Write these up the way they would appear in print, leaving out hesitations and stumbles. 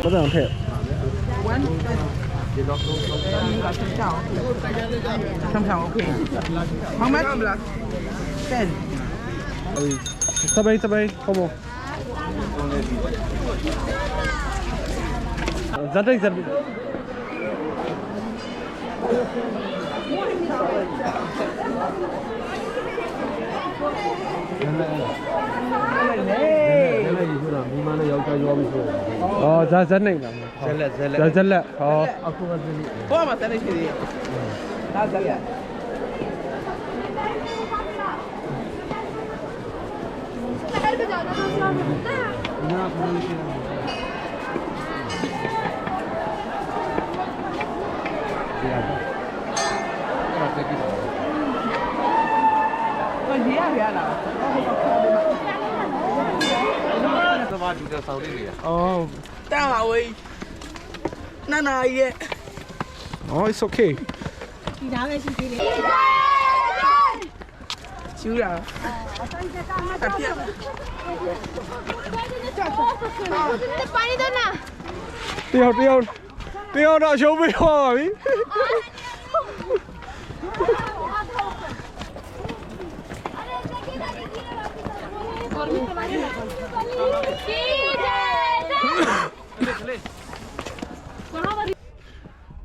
có thể thể Trăm ok. How much? 10. sabay không không rất đấy rất ra rất này là rất lẹ Có mà sẽ này gì? Đã rất lẹ. Oh, it's okay. Chú là tiêu đã show me rồi.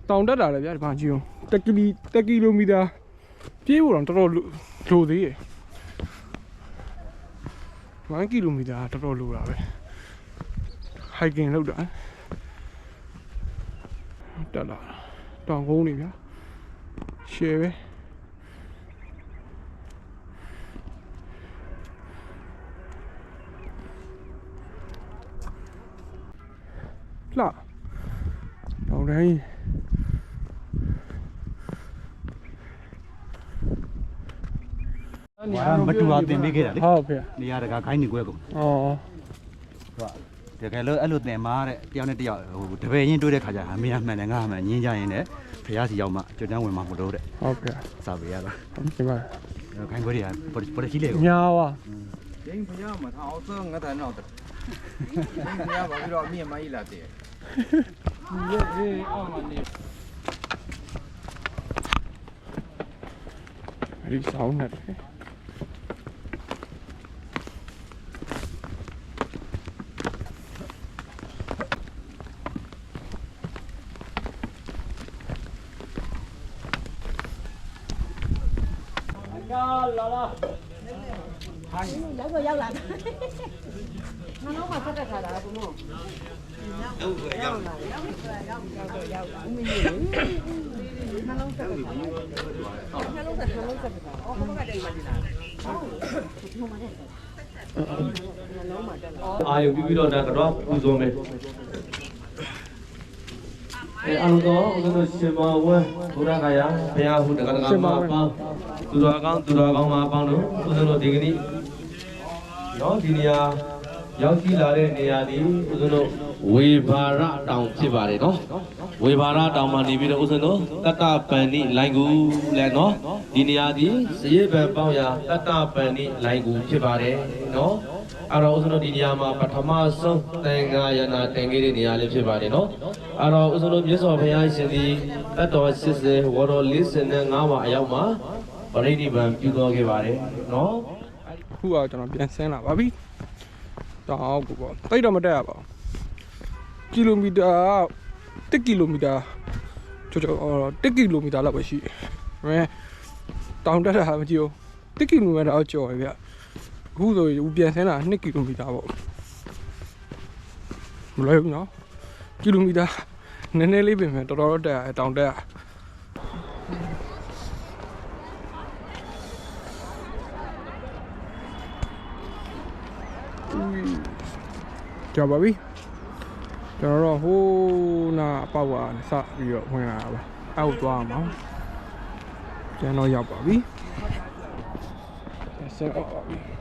Tàu đất là biết bao nhiêu? Tất kmပြေးဖို့တော့တော်တော်လိုသေးရဲ့1 km တော်တော်လိုတာပဲ hiking လုပ်တာတက်လာတောင်ကုန်းနေဗျာရှယ်ပဲလှတောင်တိုင်းမတူအောင်တင်ပေးခဲ့တာလေ ဟုတ်ဗျာ နေရာတကာခိုင်းနေကွဲကုန် ဩ တကယ်လို့အဲ့လိုတင်မာတဲ့တယောက်နဲ့တယောက်ဟိုတပည့်ချင်းတွေ့တဲ့ခါကျဟာမင်းကမှန်တယ်ငါမှန်ညင်းကြရင်လည်းဖះစီရောက်မှကျွတ်တန်းဝင်မှမလို့တဲ့ ဟုတ်ဗျာ စာပေးရတာ ဒီမှာ ခိုင်းခွဲတွေကပေါ်ရှိလေကို ညာပါ ရင်းဖျားမှာထားအောင်စောငါတယ်တော့ရင်းဖျားပါပြီးတော့မြင့်မကြီးလာတယ်ရေအောင်မနေဒီဆောင်းနေတယ်ရောက်လာနှလုံးမှာဆက်တက်ခါတာဘုမို့ရောက်လာဦးမင်းကြီးနှလုံးဆက်တက်ခါနှလုံးဆက်အော်ဘုမကတည်းကမှဒီလားအာယုပြီးတော့ဒါကတော့ပူဇော်မယ်အလုံးတော်ဦးဇင်းတို့ရှင်မောဝဲဘုရားခါယဘုရားဟုတက္ကနာမှာပေါင်းသူတော်ကောင်းမှာပေါင်းလို့ဦးဇင်းတို့ဒီကနေ့နော်ဒီနေရာရောက်ရှိလာတဲ့နေရာဒီဦးဇင်းတို့ဝေဘာရတောင်ဖြစ်ပါတယ်နော်ဝေဘာရတောင်မှာနေပြီးတော့ဦးဇင်းတို့တတပန်နိလိုင်ကူလဲနော်ဒီနေရာဒီစရိပံပေါင်းရာတတပန်နိလိုင်ကူဖြစ်ပါတယ်နော်အဲ့တော့ဦးဇင်းတို့ဒီနေရာမှာပထမဆုံးသင်္ဃာယနာတင်ခဲ့တဲ့နေရာလေးဖြစ်ပါတယ်နော်အဲ့တော့ဦးဇင်းတို့မြတ်စွာဘုရားရှင်ဒီတတ်တော်80ဝါတော်45ပါအရောက်မှာပရိနိဗ္ဗာန်ပြုတော်ခဲ့ပါတယ်နော် ခုကကျွန်တော်ပြန်ဆင်းလာပါပြီတောင်အောက်ကိုပေါ့တိတ်တော့မတက်ရပါဘူးကီလိုမီတာ1 ကီလိုမီတာကျော်1 ကီလိုမီတာလောက်ပဲရှိတယ်ဒါပေမဲ့တောင်တက်တာမကြည့်ဘူး1 ကီလိုမီတာအောက်ကျော်ရဗျအခုဆိုရင်ပြန်ဆင်းလာ2 ကီလိုမီတာပေါ့မလွယ်ဘူးနော်ကီလိုမီတာနည်းနည်းလေးပြင်မယ်တော်တော်တက်ရတောင်တက်ရကြောက်ပါပြီကျွန်တော်တော့ဟိုးနာအပေါက်ကနေစပြီးတော့ဝင်လာတာပါအောက်သွားမှာကျွန်တော်ရောက်ပါပြီဆက်အောက်ပါပြီ